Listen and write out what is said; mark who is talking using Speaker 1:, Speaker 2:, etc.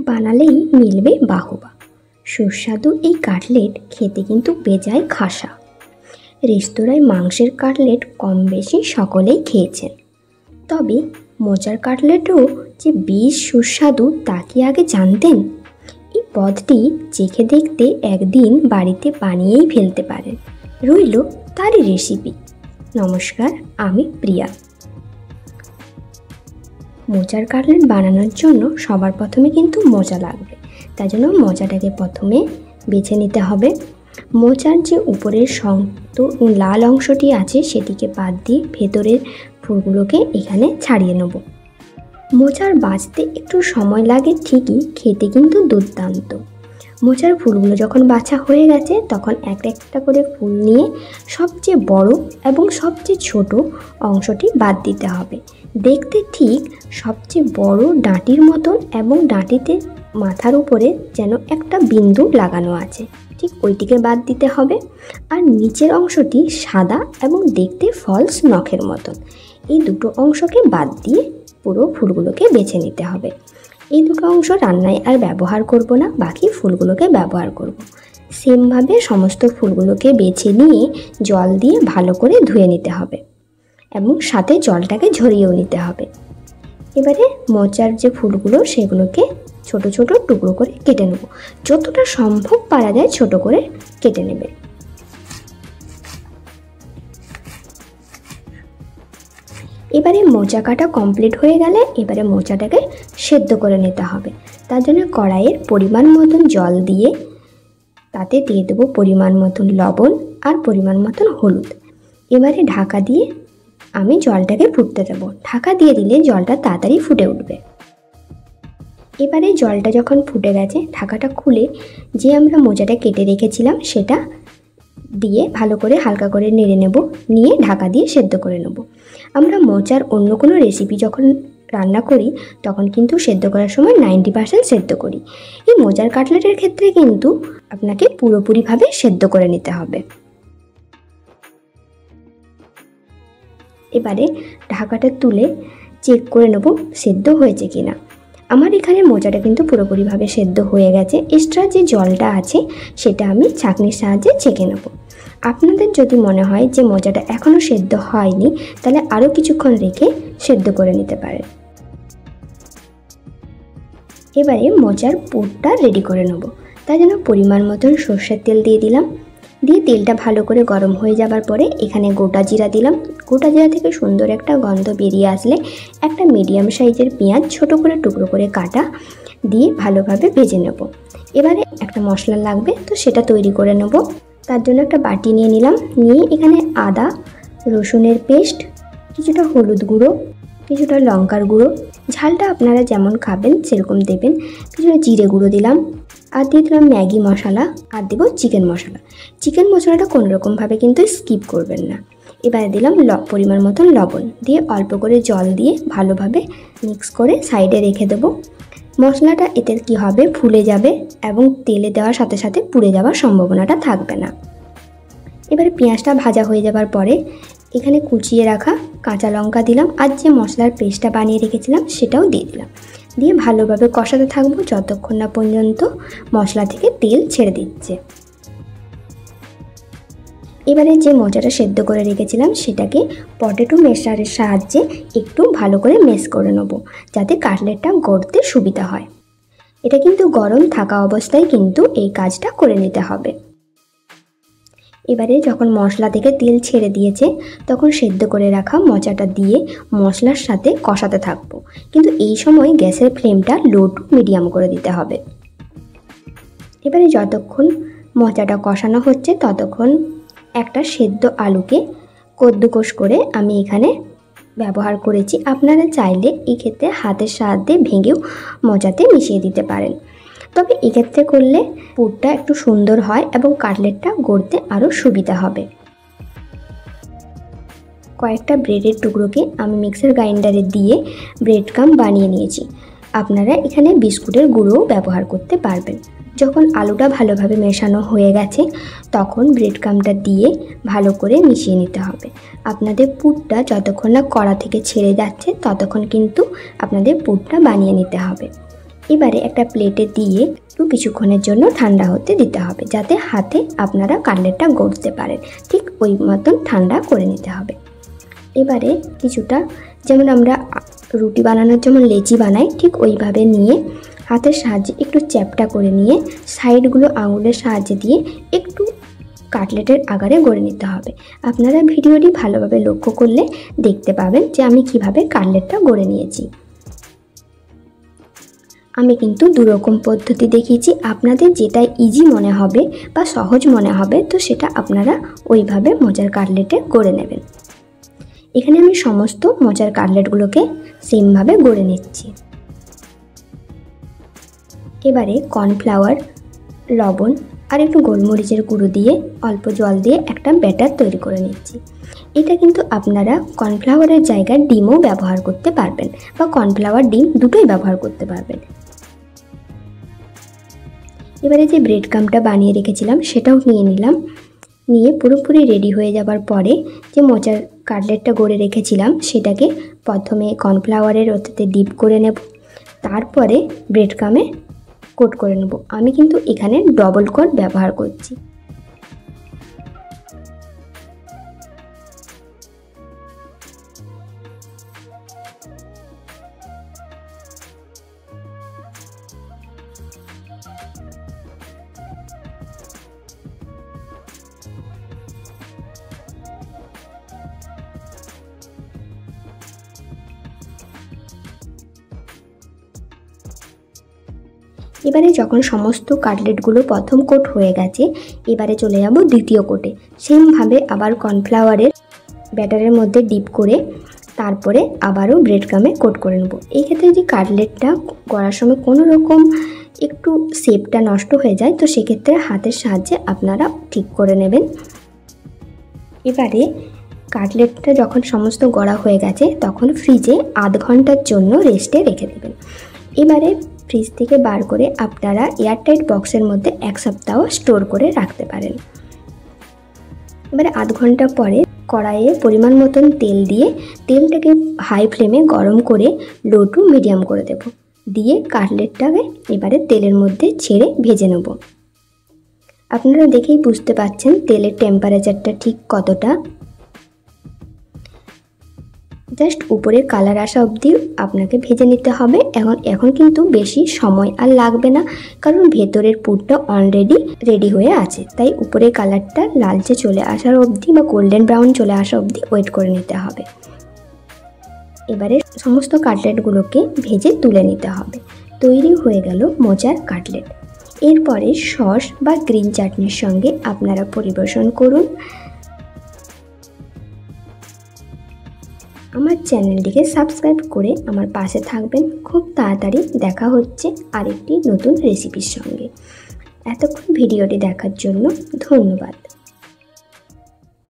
Speaker 1: বানালেই মিলবে বাহবা। সুস্বাদু এই কাটলেট খেতে কিন্তু বেজায় খাসা। রেস্তোরাঁয় মাংসের কাটলেট কম বেশি সকলেই খেয়েছেন, তবে মোচার কাটলেটও যে বেশ সুস্বাদু তা কি আগে জানতেন? এই পদটি চেখে দেখতে একদিন বাড়িতে বানিয়েই ফেলতে পারেন। রইল তারই রেসিপি। নমস্কার, আমি প্রিয়া। মোচার কাটলেট বানানোর জন্য সবার প্রথমে কিন্তু মোচা লাগবে। তাই জন্য মোচাটাকে প্রথমে বেছে নিতে হবে। মোচার যে উপরের শক্ত লাল অংশটি আছে সেটিকে বাদ দিয়ে ভেতরের ফুলগুলোকে এখানে ছাড়িয়ে নেব। মোচার বাছতে একটু সময় লাগে ঠিকই, খেতে কিন্তু দুর্দান্ত। মোচার ফুলগুলো যখন বাছা হয়ে গেছে তখন একটা একটা করে ফুল নিয়ে সবচেয়ে বড় এবং সবচেয়ে ছোট অংশটি বাদ দিতে হবে। দেখতে ঠিক সবচেয়ে বড় ডাঁটির মতন এবং ডাঁটিতে মাথার উপরে যেন একটা বিন্দু লাগানো আছে, ঠিক ওইটিকে বাদ দিতে হবে। আর নিচের অংশটি সাদা এবং দেখতে ফলস নখের মতন, এই দুটো অংশকে বাদ দিয়ে পুরো ফুলগুলোকে বেছে নিতে হবে। এই দুটো অংশ রান্নায় আর ব্যবহার করব না, বাকি ফুলগুলোকে ব্যবহার করব। সেমভাবে সমস্ত ফুলগুলোকে বেছে নিয়ে জল দিয়ে ভালো করে ধুয়ে নিতে হবে এবং সাথে জলটাকে ঝরিয়েও নিতে হবে। এবারে মোচার যে ফুলগুলো সেগুলোকে ছোট ছোট টুকরো করে কেটে নেব। যতটা সম্ভব পারা যায় ছোট করে কেটে নেবে। এবারে মোচা কাটা কমপ্লিট হয়ে গেলে এবারে মোচাটাকে সেদ্ধ করে নিতে হবে। তার জন্য কড়াইয়ের পরিমাণ মতন জল দিয়ে তাতে দিয়ে দেবো পরিমাণ মতন লবণ আর পরিমাণ মতন হলুদ। এবারে ঢাকা দিয়ে আমি জলটাকে ফুটতে দেবো। ঢাকা দিয়ে দিলে জলটা তাড়াতাড়ি ফুটে উঠবে। এবারে জলটা যখন ফুটে গেছে ঢাকাটা খুলে যে আমরা মোচাটা কেটে রেখেছিলাম সেটা দিয়ে ভালো করে হালকা করে নেড়ে নেব, নিয়ে ঢাকা দিয়ে সেদ্ধ করে নেব। আমরা মোচার অন্য কোনো রেসিপি যখন রান্না করি তখন কিন্তু সেদ্ধ করার সময় 90% সেদ্ধ করি। এই মোচার কাটলেটের ক্ষেত্রে কিন্তু আপনাকে পুরোপুরিভাবে সেদ্ধ করে নিতে হবে। এবারে ঢাকাটা তুলে চেক করে নেব সেদ্ধ হয়েছে কিনা। আমার এখানে মোচাটা কিন্তু পুরোপুরিভাবে সেদ্ধ হয়ে গেছে। এক্সট্রা যে জলটা আছে সেটা আমি ছাঁকনির সাহায্যে ছেঁকে নেব। আপনাদের যদি মনে হয় যে মোচাটা এখনও সেদ্ধ হয়নি তাহলে আরও কিছুক্ষণ রেখে সেদ্ধ করে নিতে পারেন। এবারে মোচার পুরটা রেডি করে নেব। তাই জন্য পরিমাণ মতন সর্ষের তেল দিয়ে দিলাম। দিয়ে তেলটা ভালো করে গরম হয়ে যাবার পরে এখানে গোটা জিরা দিলাম। গোটা জিরা থেকে সুন্দর একটা গন্ধ বেরিয়ে আসলে একটা মিডিয়াম সাইজের পেঁয়াজ ছোট করে টুকরো করে কাটা দিয়ে ভালোভাবে ভেজে নেব। এবারে একটা মশলা লাগবে, তো সেটা তৈরি করে নেব। তার জন্য একটা বাটি নিয়ে নিলাম, নিয়ে এখানে আদা রসুনের পেস্ট, কিছুটা হলুদ গুঁড়ো, কিছুটা লঙ্কার গুঁড়ো, ঝালটা আপনারা যেমন খাবেন সেরকম দেবেন, কিছুটা জিরে গুঁড়ো দিলাম, আর দিয়ে দিলাম ম্যাগি মশলা, আর দেবো চিকেন মশলা। চিকেন মশলাটা কোনোরকমভাবে কিন্তু স্কিপ করবেন না। এবারে দিলাম পরিমাণ মতন লবণ, দিয়ে অল্প করে জল দিয়ে ভালোভাবে মিক্স করে সাইডে রেখে দেবো। মশলাটা এতে কি হবে, ফুলে যাবে এবং তেলে দেওয়ার সাথে সাথে পুড়ে যাওয়ার সম্ভাবনাটা থাকবে না। এবারে পেঁয়াজটা ভাজা হয়ে যাবার পরে এখানে কুচিয়ে রাখা কাঁচা লঙ্কা দিলাম, আর যে মশলার পেস্টটা বানিয়ে রেখেছিলাম সেটাও দিয়ে দিলাম। দিয়ে ভালোভাবে কষাতে থাকবো যতক্ষণ না পর্যন্ত মশলা থেকে তেল ছেড়ে দিচ্ছে। এবারে যে মোচাটা সেদ্ধ করে রেখেছিলাম সেটাকে পটেটো মেশারের সাহায্যে একটু ভালো করে মেশ করে নেব, যাতে কাটলেটটা গড়তে সুবিধা হয়। এটা কিন্তু গরম থাকা অবস্থায় কিন্তু এই কাজটা করে নিতে হবে। এবারে যখন মশলা থেকে তেল ছেড়ে দিয়েছে তখন সেদ্ধ করে রাখা মোচাটা দিয়ে মশলার সাথে কষাতে থাকবো, কিন্তু এই সময় গ্যাসের ফ্লেমটা লো টু মিডিয়াম করে দিতে হবে। এবারে যতক্ষণ মোচাটা কষানো হচ্ছে ততক্ষণ একটা সেদ্ধ আলুকে কদ্দুকস করে আমি এখানে ব্যবহার করেছি। আপনারা চাইলে এই ক্ষেত্রে হাতের সাহায্যে ভেঙেও মোচাতে মিশিয়ে দিতে পারেন, তবে এক্ষেত্রে করলে পুরটা একটু সুন্দর হয় এবং কাটলেটটা গড়তে আরও সুবিধা হবে। কয়েকটা ব্রেডের টুকরোকে আমি মিক্সার গ্রাইন্ডারে দিয়ে ব্রেড ক্রাম্ব বানিয়ে নিয়েছি। আপনারা এখানে বিস্কুটের গুঁড়োও ব্যবহার করতে পারবেন। যখন আলুটা ভালোভাবে মেশানো হয়ে গেছে তখন ব্রেড ক্রাম্বটা দিয়ে ভালো করে মিশিয়ে নিতে হবে। আপনাদের পুরটা যতক্ষণ না কড়া থেকে ছেড়ে যাচ্ছে ততক্ষণ কিন্তু আপনাদের পুরটা বানিয়ে নিতে হবে। এবারে একটা প্লেটে দিয়ে একটু কিছুক্ষণের জন্য ঠান্ডা হতে দিতে হবে, যাতে হাতে আপনারা কাটলেটটা গড়তে পারেন। ঠিক ওই মতন ঠান্ডা করে নিতে হবে। এবারে কিছুটা যেমন আমরা রুটি বানানোর যেমন লেচি বানাই, ঠিক ওইভাবে নিয়ে হাতের সাহায্যে একটু চ্যাপটা করে নিয়ে সাইডগুলো আঙুলের সাহায্যে দিয়ে একটু কাটলেটের আকারে গড়ে নিতে হবে। আপনারা ভিডিওটি ভালোভাবে লক্ষ্য করলে দেখতে পাবেন যে আমি কিভাবে কাটলেটটা গড়ে নিয়েছি। আমি কিন্তু দুরকম পদ্ধতি দেখিয়েছি, আপনাদের যেটা ইজি মনে হবে বা সহজ মনে হবে তো সেটা আপনারা ওইভাবে মোচার কাটলেটে গড়ে নেবেন। এখানে আমি সমস্ত মোচার কাটলেটগুলোকে সেমভাবে গড়ে নিচ্ছি। এবারে কর্নফ্লাওয়ার, লবণ আর একটু গোলমরিচের গুঁড়ো দিয়ে অল্প জল দিয়ে একটা ব্যাটার তৈরি করে নিচ্ছি। এটা কিন্তু আপনারা কর্নফ্লাওয়ারের জায়গায় ডিমও ব্যবহার করতে পারবেন বা কর্নফ্লাওয়ার ডিম দুটোই ব্যবহার করতে পারবেন। এবারে যে ব্রেড ক্রাম্বটা বানিয়ে রেখেছিলাম সেটাও নিয়ে নিলাম। নিয়ে পুরোপুরি রেডি হয়ে যাবার পরে যে মোচার কাটলেটটা গড়ে রেখেছিলাম সেটাকে প্রথমে কর্নফ্লাওয়ারের ওতে ডিপ করে নেব, তারপরে ব্রেড ক্রাম্বে কোট করে নেব। আমি কিন্তু এখানে ডবল কোট ব্যবহার করছি। এবারে যখন সমস্ত কাটলেটগুলো প্রথম কোট হয়ে গেছে, এবারে চলে যাব দ্বিতীয় কোটে। সেমভাবে আবার কর্নফ্লাওয়ারের ব্যাটারের মধ্যে ডিপ করে তারপরে আবারও ব্রেড ক্রাম্বে কোট করে নেব। এই ক্ষেত্রে যে কাটলেটটা করার সময় কোনো রকম একটু শেপটা নষ্ট হয়ে যায়, তো সেক্ষেত্রে হাতের সাহায্যে আপনারা ঠিক করে নেবেন। এবারে কাটলেটটা যখন সমস্ত গড়া হয়ে গেছে তখন ফ্রিজে আধ ঘন্টার জন্য রেস্টে রেখে দেবেন। এবারে ফ্রিজ থেকে বার করে আপনারা এয়ারটাইট বক্সের মধ্যে 1 সপ্তাহ স্টোর করে রাখতে পারেন। এবারে আধ ঘন্টা পরে কড়াইয়ে পরিমাণ মতন তেল দিয়ে তেলটাকে হাই ফ্লেমে গরম করে লো টু মিডিয়াম করে দেব। দিয়ে কাটলেটটাকে এবারে তেলের মধ্যে ছেড়ে ভেজে নেব। আপনারা দেখেই বুঝতে পারছেন তেলের টেম্পারেচারটা ঠিক কতটা। জাস্ট উপরে কালার আসা অবধি আপনাকে ভেজে নিতে হবে। এখন কিন্তু বেশি সময় আর লাগবে না, কারণ ভেতরের পুরটা অলরেডি রেডি হয়ে আছে। তাই উপরে কালারটা লালচে চলে আসার অবধি বা গোল্ডেন ব্রাউন চলে আসা অবধি ওয়েট করে নিতে হবে। এবারে সমস্ত কাটলেটগুলোকে ভেজে তুলে নিতে হবে। তৈরি হয়ে গেল মোচার কাটলেট। এরপরে সস বা গ্রিন চাটনির সঙ্গে আপনারা পরিবেশন করুন। আমার চ্যানেলটিকে সাবস্ক্রাইব করে আমার পাশে থাকবেন। খুব তাড়াতাড়ি দেখা হচ্ছে আরেকটি নতুন রেসিপির সঙ্গে। এতক্ষণ ভিডিওটি দেখার জন্য ধন্যবাদ।